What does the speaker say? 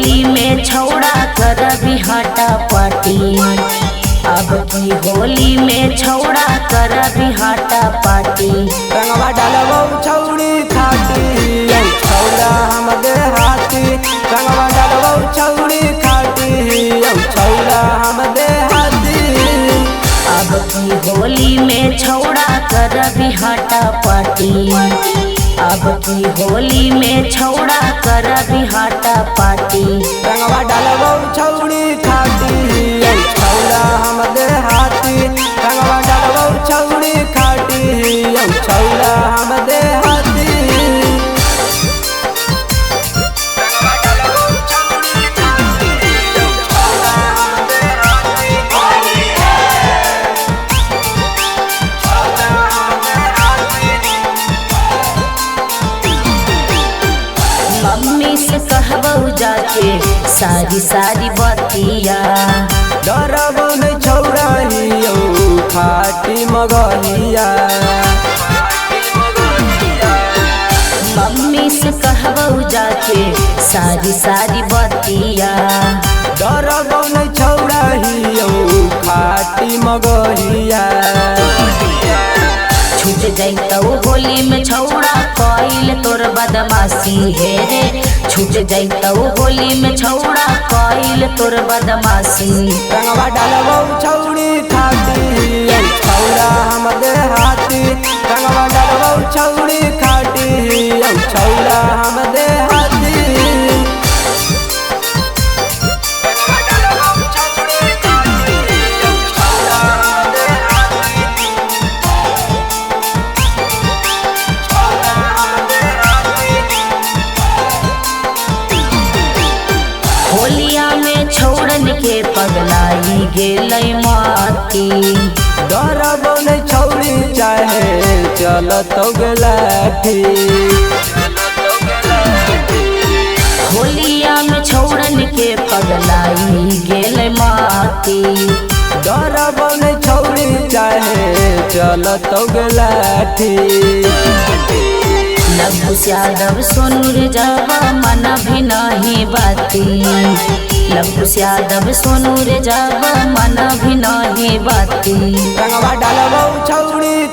होली में छौड़ा कर भी हटा पाटी। अब की होली में छौड़ा कर भी हटा पाटी। रंगवा डालबो छौड़ी खाटी छौड़ा हम देहाती। रंगवा डालबो छौड़ी खाटी छौड़ा हम देहाती। अब की होली में छौड़ा कर भी हटा पाटी। अब की होली में छौड़ा कर भी हटा पाटी। रंगवा डालबो छौड़ी खाटी छौड़ा हम देहाती। रंगवा डालबो छौड़ी खाटी छौड़ा हम देहाती। मम्मी से कहबो जाके सारी सारी बतिया। डरबो नहीं छौड़ा हियो खाटी मगहिया। मम्मी से कहबो जाके सारी सारी बतिया। डरबो नहीं छौड़ा हियो खाटी मगहिया। छूट जैतौ होली में छौड़ा कइल तोर बदमाशी हे रे। छूट जैतौ होली में छौड़ा कइल तोर बदमाशी। रंगवा डालबो छौड़ी खाटी छौड़ा हम देहाती। रंगवा डालबो छौड़ी खाटी छौड़ा हम देहाती। होलिया में छौड़न के पगलाई गेलै माती। डरबो नहीं छौड़ी चाहे चलतौ गलाठी। होलिया में छौड़न के पगलाई गेलै माती। डरबो नहीं छौड़ी चाहे चलतौ गलाठी। लघुस यादव सोनूर जावा मन भी नहीं बाती। लघुस यादव सोनूर जावा मन भी नहीं बाती। रंगवा डालबो छौड़ी